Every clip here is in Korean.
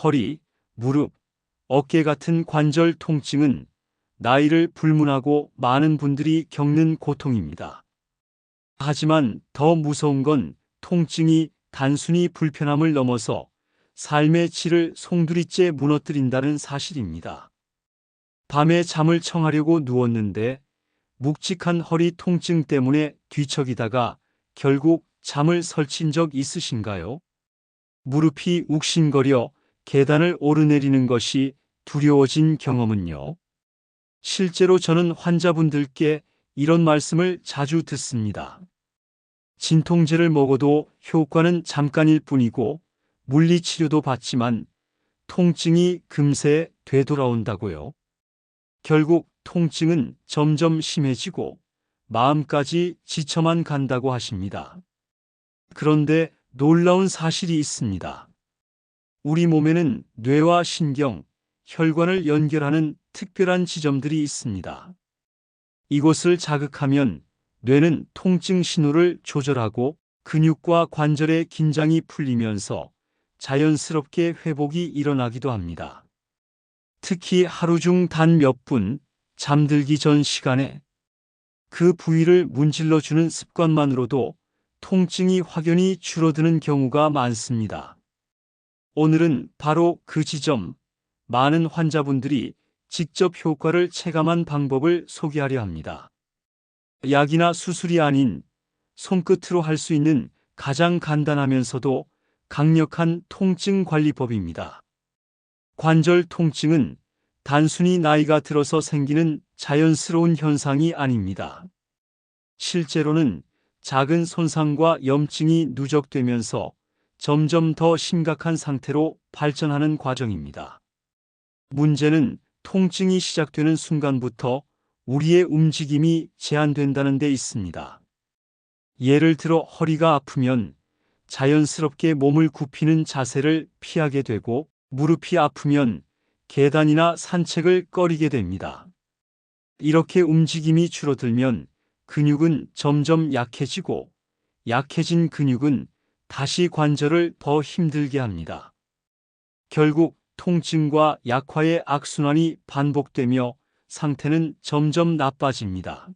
허리, 무릎, 어깨 같은 관절 통증은 나이를 불문하고 많은 분들이 겪는 고통입니다. 하지만 더 무서운 건 통증이 단순히 불편함을 넘어서 삶의 질을 송두리째 무너뜨린다는 사실입니다. 밤에 잠을 청하려고 누웠는데 묵직한 허리 통증 때문에 뒤척이다가 결국 잠을 설친 적 있으신가요? 무릎이 욱신거려 계단을 오르내리는 것이 두려워진 경험은요? 실제로 저는 환자분들께 이런 말씀을 자주 듣습니다. 진통제를 먹어도 효과는 잠깐일 뿐이고 물리치료도 받지만 통증이 금세 되돌아온다고요. 결국 통증은 점점 심해지고 마음까지 지쳐만 간다고 하십니다. 그런데 놀라운 사실이 있습니다. 우리 몸에는 뇌와 신경, 혈관을 연결하는 특별한 지점들이 있습니다. 이곳을 자극하면 뇌는 통증 신호를 조절하고 근육과 관절의 긴장이 풀리면서 자연스럽게 회복이 일어나기도 합니다. 특히 하루 중 단 몇 분, 잠들기 전 시간에 그 부위를 문질러주는 습관만으로도 통증이 확연히 줄어드는 경우가 많습니다. 오늘은 바로 그 지점, 많은 환자분들이 직접 효과를 체감한 방법을 소개하려 합니다. 약이나 수술이 아닌 손끝으로 할 수 있는 가장 간단하면서도 강력한 통증 관리법입니다. 관절 통증은 단순히 나이가 들어서 생기는 자연스러운 현상이 아닙니다. 실제로는 작은 손상과 염증이 누적되면서 점점 더 심각한 상태로 발전하는 과정입니다. 문제는 통증이 시작되는 순간부터 우리의 움직임이 제한된다는 데 있습니다. 예를 들어 허리가 아프면 자연스럽게 몸을 굽히는 자세를 피하게 되고 무릎이 아프면 계단이나 산책을 꺼리게 됩니다. 이렇게 움직임이 줄어들면 근육은 점점 약해지고 약해진 근육은 다시 관절을 더 힘들게 합니다. 결국 통증과 약화의 악순환이 반복되며 상태는 점점 나빠집니다.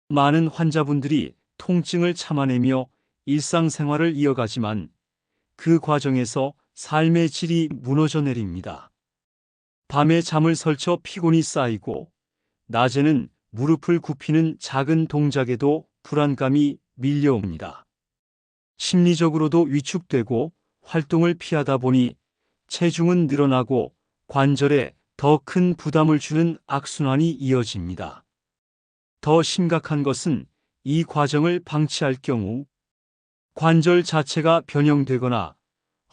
많은 환자분들이 통증을 참아내며 일상생활을 이어가지만 그 과정에서 삶의 질이 무너져 내립니다. 밤에 잠을 설쳐 피곤이 쌓이고 낮에는 무릎을 굽히는 작은 동작에도 불안감이 밀려옵니다. 심리적으로도 위축되고 활동을 피하다 보니 체중은 늘어나고 관절에 더 큰 부담을 주는 악순환이 이어집니다. 더 심각한 것은 이 과정을 방치할 경우 관절 자체가 변형되거나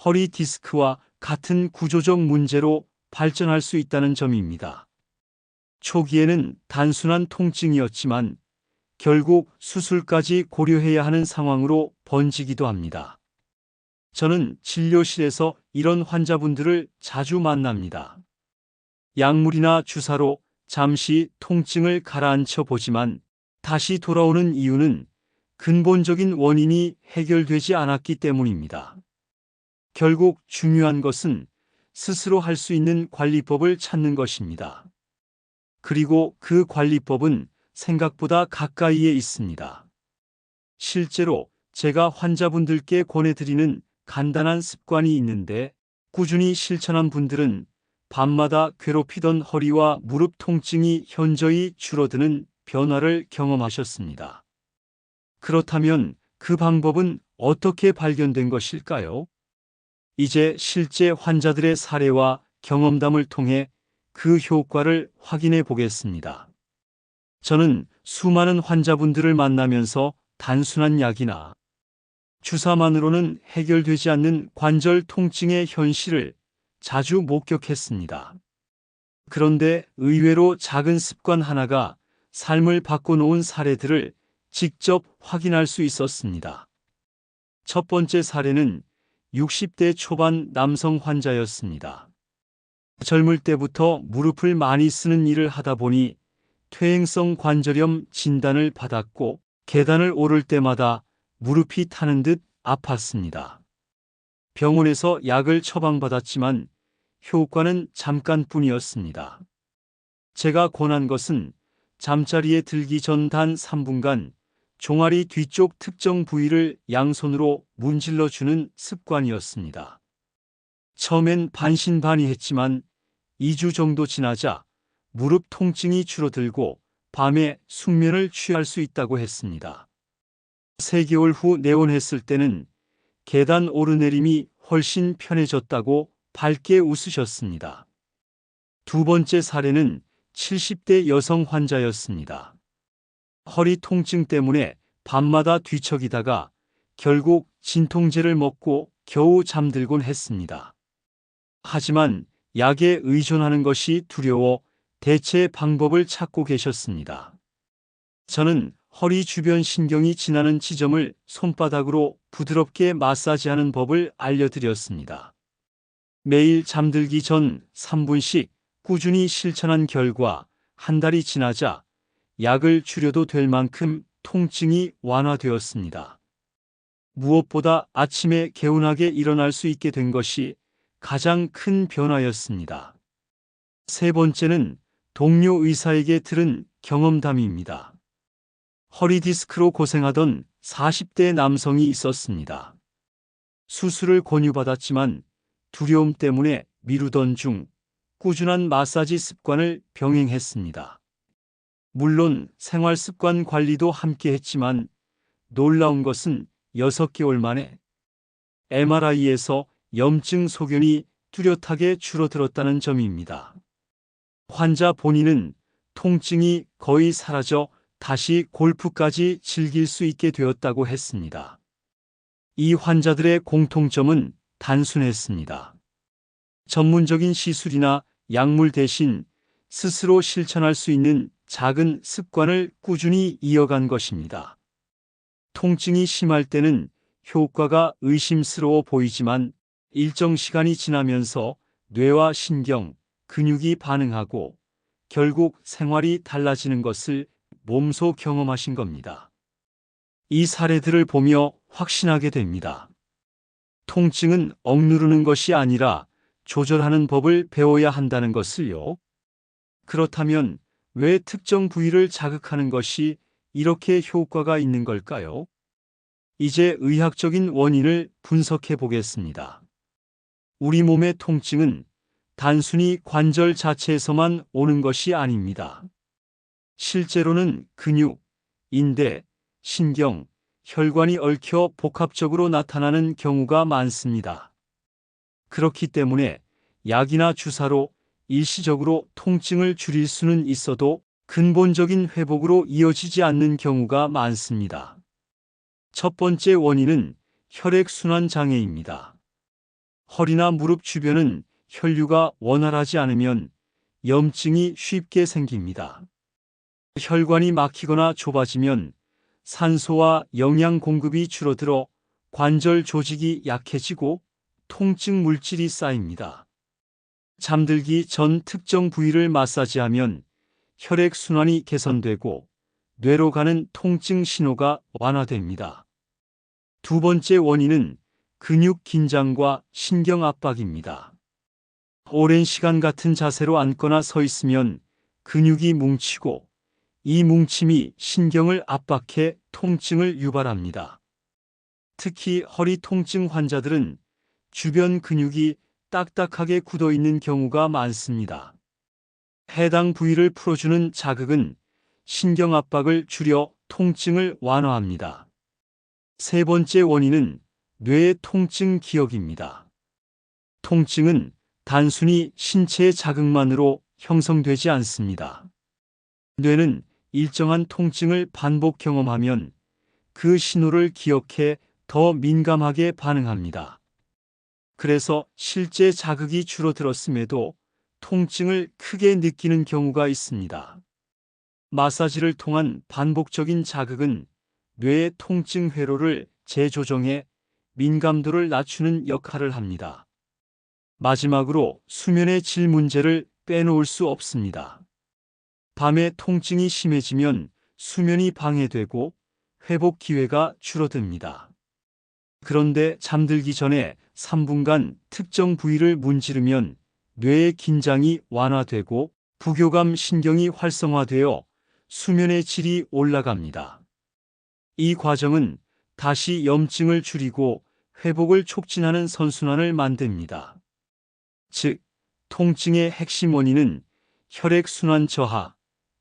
허리 디스크와 같은 구조적 문제로 발전할 수 있다는 점입니다. 초기에는 단순한 통증이었지만 결국 수술까지 고려해야 하는 상황으로 번지기도 합니다. 저는 진료실에서 이런 환자분들을 자주 만납니다. 약물이나 주사로 잠시 통증을 가라앉혀 보지만 다시 돌아오는 이유는 근본적인 원인이 해결되지 않았기 때문입니다. 결국 중요한 것은 스스로 할 수 있는 관리법을 찾는 것입니다. 그리고 그 관리법은 생각보다 가까이에 있습니다. 실제로 제가 환자분들께 권해드리는 간단한 습관이 있는데 꾸준히 실천한 분들은 밤마다 괴롭히던 허리와 무릎 통증이 현저히 줄어드는 변화를 경험하셨습니다. 그렇다면 그 방법은 어떻게 발견된 것일까요? 이제 실제 환자들의 사례와 경험담을 통해 그 효과를 확인해 보겠습니다. 저는 수많은 환자분들을 만나면서 단순한 약이나 주사만으로는 해결되지 않는 관절 통증의 현실을 자주 목격했습니다. 그런데 의외로 작은 습관 하나가 삶을 바꿔놓은 사례들을 직접 확인할 수 있었습니다. 첫 번째 사례는 60대 초반 남성 환자였습니다. 젊을 때부터 무릎을 많이 쓰는 일을 하다 보니 퇴행성 관절염 진단을 받았고 계단을 오를 때마다 무릎이 타는 듯 아팠습니다. 병원에서 약을 처방받았지만 효과는 잠깐뿐이었습니다. 제가 권한 것은 잠자리에 들기 전 단 3분간 종아리 뒤쪽 특정 부위를 양손으로 문질러 주는 습관이었습니다. 처음엔 반신반의했지만 2주 정도 지나자 무릎 통증이 줄어들고 밤에 숙면을 취할 수 있다고 했습니다. 3개월 후 내원했을 때는 계단 오르내림이 훨씬 편해졌다고 밝게 웃으셨습니다. 두 번째 사례는 70대 여성 환자였습니다. 허리 통증 때문에 밤마다 뒤척이다가 결국 진통제를 먹고 겨우 잠들곤 했습니다. 하지만 약에 의존하는 것이 두려워 대체 방법을 찾고 계셨습니다. 저는 허리 주변 신경이 지나는 지점을 손바닥으로 부드럽게 마사지하는 법을 알려드렸습니다. 매일 잠들기 전 3분씩 꾸준히 실천한 결과 한 달이 지나자 약을 줄여도 될 만큼 통증이 완화되었습니다. 무엇보다 아침에 개운하게 일어날 수 있게 된 것이 가장 큰 변화였습니다. 세 번째는 동료 의사에게 들은 경험담입니다. 허리 디스크로 고생하던 40대 남성이 있었습니다. 수술을 권유받았지만 두려움 때문에 미루던 중 꾸준한 마사지 습관을 병행했습니다. 물론 생활 습관 관리도 함께 했지만 놀라운 것은 6개월 만에 MRI에서 염증 소견이 뚜렷하게 줄어들었다는 점입니다. 환자 본인은 통증이 거의 사라져 다시 골프까지 즐길 수 있게 되었다고 했습니다. 이 환자들의 공통점은 단순했습니다. 전문적인 시술이나 약물 대신 스스로 실천할 수 있는 작은 습관을 꾸준히 이어간 것입니다. 통증이 심할 때는 효과가 의심스러워 보이지만 일정 시간이 지나면서 뇌와 신경, 근육이 반응하고 결국 생활이 달라지는 것을 몸소 경험하신 겁니다. 이 사례들을 보며 확신하게 됩니다. 통증은 억누르는 것이 아니라 조절하는 법을 배워야 한다는 것을요. 그렇다면 왜 특정 부위를 자극하는 것이 이렇게 효과가 있는 걸까요? 이제 의학적인 원인을 분석해 보겠습니다. 우리 몸의 통증은 단순히 관절 자체에서만 오는 것이 아닙니다. 실제로는 근육, 인대, 신경, 혈관이 얽혀 복합적으로 나타나는 경우가 많습니다. 그렇기 때문에 약이나 주사로 일시적으로 통증을 줄일 수는 있어도 근본적인 회복으로 이어지지 않는 경우가 많습니다. 첫 번째 원인은 혈액순환 장애입니다. 허리나 무릎 주변은 혈류가 원활하지 않으면 염증이 쉽게 생깁니다. 혈관이 막히거나 좁아지면 산소와 영양 공급이 줄어들어 관절 조직이 약해지고 통증 물질이 쌓입니다. 잠들기 전 특정 부위를 마사지하면 혈액순환이 개선되고 뇌로 가는 통증 신호가 완화됩니다. 두 번째 원인은 근육 긴장과 신경 압박입니다. 오랜 시간 같은 자세로 앉거나 서 있으면 근육이 뭉치고 이 뭉침이 신경을 압박해 통증을 유발합니다. 특히 허리 통증 환자들은 주변 근육이 딱딱하게 굳어 있는 경우가 많습니다. 해당 부위를 풀어주는 자극은 신경 압박을 줄여 통증을 완화합니다. 세 번째 원인은 뇌의 통증 기억입니다. 통증은 단순히 신체의 자극만으로 형성되지 않습니다. 뇌는 일정한 통증을 반복 경험하면 그 신호를 기억해 더 민감하게 반응합니다. 그래서 실제 자극이 줄어들었음에도 통증을 크게 느끼는 경우가 있습니다. 마사지를 통한 반복적인 자극은 뇌의 통증 회로를 재조정해 민감도를 낮추는 역할을 합니다. 마지막으로 수면의 질 문제를 빼놓을 수 없습니다. 밤에 통증이 심해지면 수면이 방해되고 회복 기회가 줄어듭니다. 그런데 잠들기 전에 3분간 특정 부위를 문지르면 뇌의 긴장이 완화되고 부교감 신경이 활성화되어 수면의 질이 올라갑니다. 이 과정은 다시 염증을 줄이고 회복을 촉진하는 선순환을 만듭니다. 즉, 통증의 핵심 원인은 혈액순환 저하,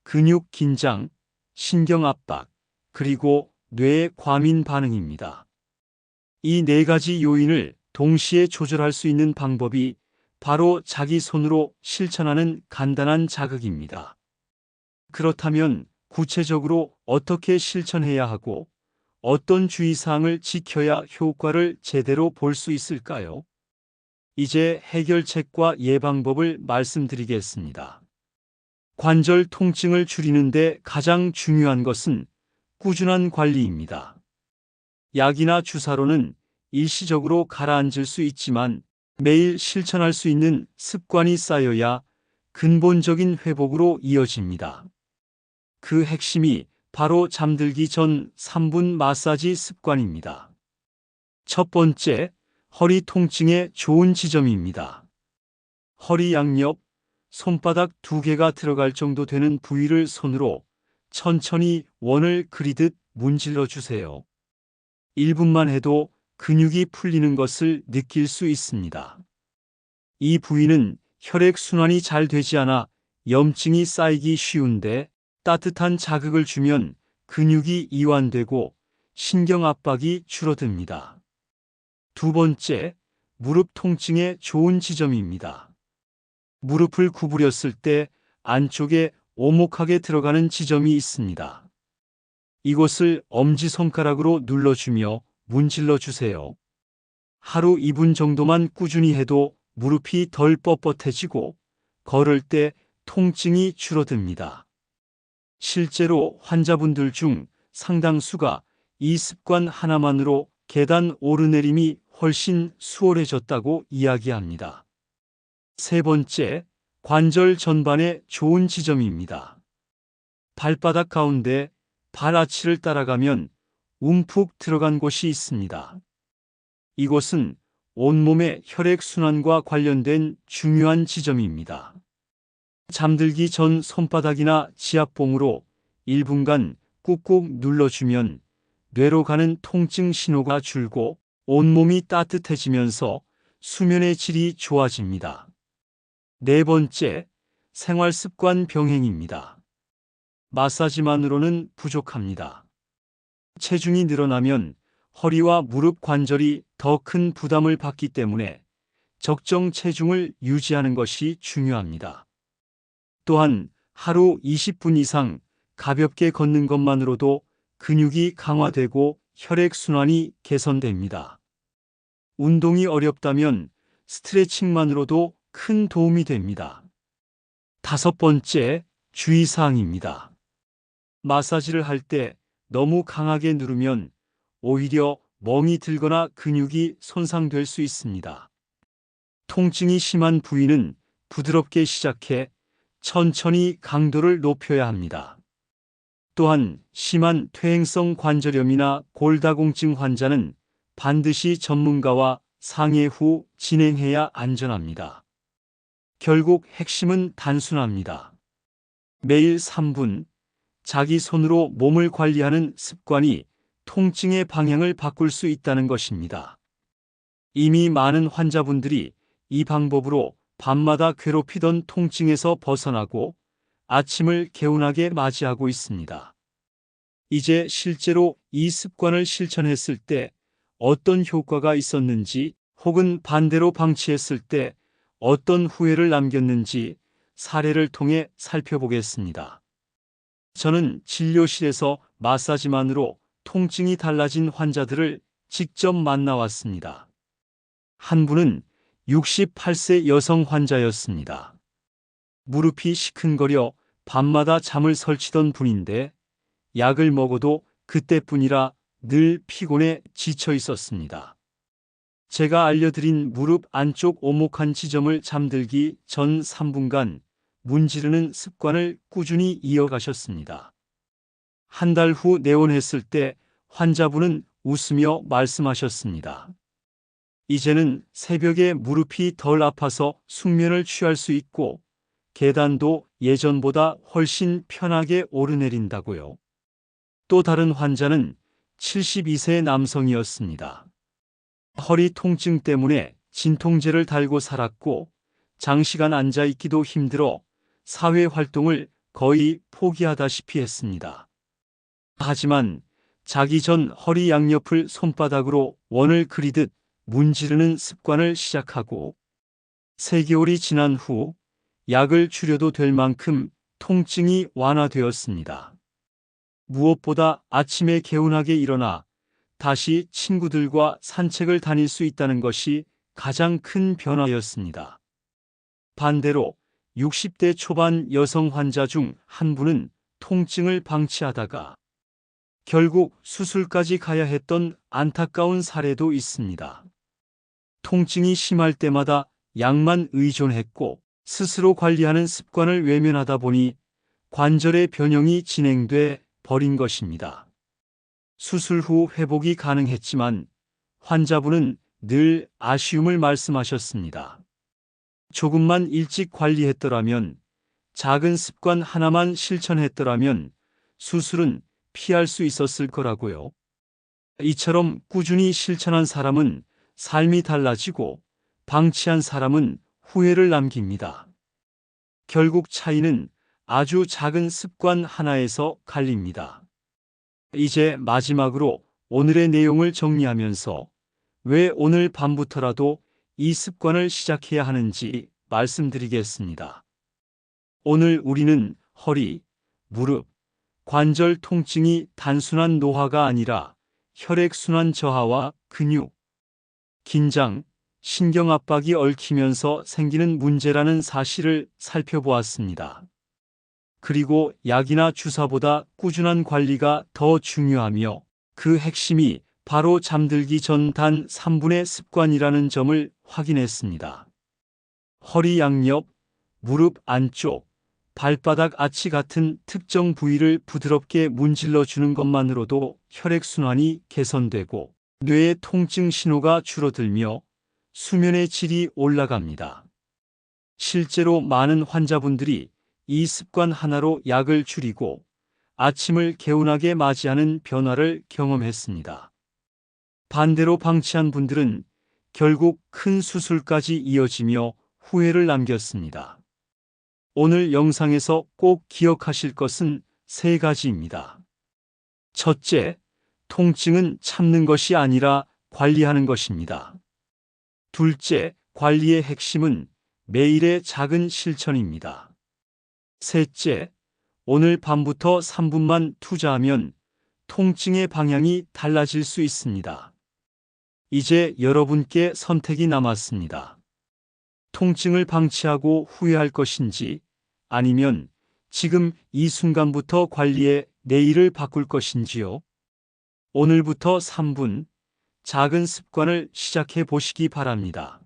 근육 긴장, 신경 압박, 그리고 뇌의 과민 반응입니다. 이 네 가지 요인을 동시에 조절할 수 있는 방법이 바로 자기 손으로 실천하는 간단한 자극입니다. 그렇다면 구체적으로 어떻게 실천해야 하고 어떤 주의사항을 지켜야 효과를 제대로 볼 수 있을까요? 이제 해결책과 예방법을 말씀드리겠습니다. 관절 통증을 줄이는데 가장 중요한 것은 꾸준한 관리입니다. 약이나 주사로는 일시적으로 가라앉을 수 있지만 매일 실천할 수 있는 습관이 쌓여야 근본적인 회복으로 이어집니다. 그 핵심이 바로 잠들기 전 3분 마사지 습관입니다. 첫 번째, 허리 통증의 좋은 지점입니다. 허리 양옆, 손바닥 2개가 들어갈 정도 되는 부위를 손으로 천천히 원을 그리듯 문질러 주세요. 1분만 해도 근육이 풀리는 것을 느낄 수 있습니다. 이 부위는 혈액순환이 잘 되지 않아 염증이 쌓이기 쉬운데 따뜻한 자극을 주면 근육이 이완되고 신경 압박이 줄어듭니다. 두 번째, 무릎 통증의 좋은 지점입니다. 무릎을 구부렸을 때 안쪽에 오목하게 들어가는 지점이 있습니다. 이곳을 엄지손가락으로 눌러주며 문질러 주세요. 하루 2분 정도만 꾸준히 해도 무릎이 덜 뻣뻣해지고 걸을 때 통증이 줄어듭니다. 실제로 환자분들 중 상당수가 이 습관 하나만으로 계단 오르내림이 훨씬 수월해졌다고 이야기합니다. 세 번째, 관절 전반의 좋은 지점입니다. 발바닥 가운데 발아치를 따라가면 움푹 들어간 곳이 있습니다. 이곳은 온몸의 혈액순환과 관련된 중요한 지점입니다. 잠들기 전 손바닥이나 지압봉으로 1분간 꾹꾹 눌러주면 뇌로 가는 통증 신호가 줄고 온몸이 따뜻해지면서 수면의 질이 좋아집니다. 네 번째, 생활습관 병행입니다. 마사지만으로는 부족합니다. 체중이 늘어나면 허리와 무릎 관절이 더 큰 부담을 받기 때문에 적정 체중을 유지하는 것이 중요합니다. 또한 하루 20분 이상 가볍게 걷는 것만으로도 근육이 강화되고 혈액순환이 개선됩니다. 운동이 어렵다면 스트레칭만으로도 큰 도움이 됩니다. 다섯 번째, 주의사항입니다. 마사지를 할 때 너무 강하게 누르면 오히려 멍이 들거나 근육이 손상될 수 있습니다. 통증이 심한 부위는 부드럽게 시작해 천천히 강도를 높여야 합니다. 또한 심한 퇴행성 관절염이나 골다공증 환자는 반드시 전문가와 상의 후 진행해야 안전합니다. 결국 핵심은 단순합니다. 매일 3분, 자기 손으로 몸을 관리하는 습관이 통증의 방향을 바꿀 수 있다는 것입니다. 이미 많은 환자분들이 이 방법으로 밤마다 괴롭히던 통증에서 벗어나고 아침을 개운하게 맞이하고 있습니다. 이제 실제로 이 습관을 실천했을 때 어떤 효과가 있었는지 혹은 반대로 방치했을 때 어떤 후회를 남겼는지 사례를 통해 살펴보겠습니다. 저는 진료실에서 마사지만으로 통증이 달라진 환자들을 직접 만나왔습니다. 한 분은 68세 여성 환자였습니다. 무릎이 시큰거려 밤마다 잠을 설치던 분인데 약을 먹어도 그때뿐이라 늘 피곤해 지쳐 있었습니다. 제가 알려드린 무릎 안쪽 오목한 지점을 잠들기 전 3분간 문지르는 습관을 꾸준히 이어가셨습니다. 한 달 후 내원했을 때 환자분은 웃으며 말씀하셨습니다. 이제는 새벽에 무릎이 덜 아파서 숙면을 취할 수 있고 계단도 예전보다 훨씬 편하게 오르내린다고요. 또 다른 환자는 72세 남성이었습니다. 허리 통증 때문에 진통제를 달고 살았고 장시간 앉아 있기도 힘들어 사회 활동을 거의 포기하다시피 했습니다. 하지만 자기 전 허리 양옆을 손바닥으로 원을 그리듯 문지르는 습관을 시작하고 3개월이 지난 후 약을 줄여도 될 만큼 통증이 완화되었습니다. 무엇보다 아침에 개운하게 일어나 다시 친구들과 산책을 다닐 수 있다는 것이 가장 큰 변화였습니다. 반대로 60대 초반 여성 환자 중 한 분은 통증을 방치하다가 결국 수술까지 가야 했던 안타까운 사례도 있습니다. 통증이 심할 때마다 약만 의존했고 스스로 관리하는 습관을 외면하다 보니 관절의 변형이 진행돼 버린 것입니다. 수술 후 회복이 가능했지만 환자분은 늘 아쉬움을 말씀하셨습니다. 조금만 일찍 관리했더라면, 작은 습관 하나만 실천했더라면 수술은 피할 수 있었을 거라고요. 이처럼 꾸준히 실천한 사람은 삶이 달라지고 방치한 사람은 후회를 남깁니다. 결국 차이는 아주 작은 습관 하나에서 갈립니다. 이제 마지막으로 오늘의 내용을 정리하면서 왜 오늘 밤부터라도 이 습관을 시작해야 하는지 말씀드리겠습니다. 오늘 우리는 허리, 무릎, 관절 통증이 단순한 노화가 아니라 혈액순환 저하와 근육, 긴장, 신경 압박이 얽히면서 생기는 문제라는 사실을 살펴보았습니다. 그리고 약이나 주사보다 꾸준한 관리가 더 중요하며 그 핵심이 바로 잠들기 전 단 3분의 습관이라는 점을 확인했습니다. 허리 양옆, 무릎 안쪽, 발바닥 아치 같은 특정 부위를 부드럽게 문질러 주는 것만으로도 혈액순환이 개선되고 뇌의 통증 신호가 줄어들며 수면의 질이 올라갑니다. 실제로 많은 환자분들이 이 습관 하나로 약을 줄이고 아침을 개운하게 맞이하는 변화를 경험했습니다. 반대로 방치한 분들은 결국 큰 수술까지 이어지며 후회를 남겼습니다. 오늘 영상에서 꼭 기억하실 것은 3가지입니다. 첫째, 통증은 참는 것이 아니라 관리하는 것입니다. 둘째, 관리의 핵심은 매일의 작은 실천입니다. 셋째, 오늘 밤부터 3분만 투자하면 통증의 방향이 달라질 수 있습니다. 이제 여러분께 선택이 남았습니다. 통증을 방치하고 후회할 것인지 아니면 지금 이 순간부터 관리해 내일을 바꿀 것인지요? 오늘부터 3분 작은 습관을 시작해 보시기 바랍니다.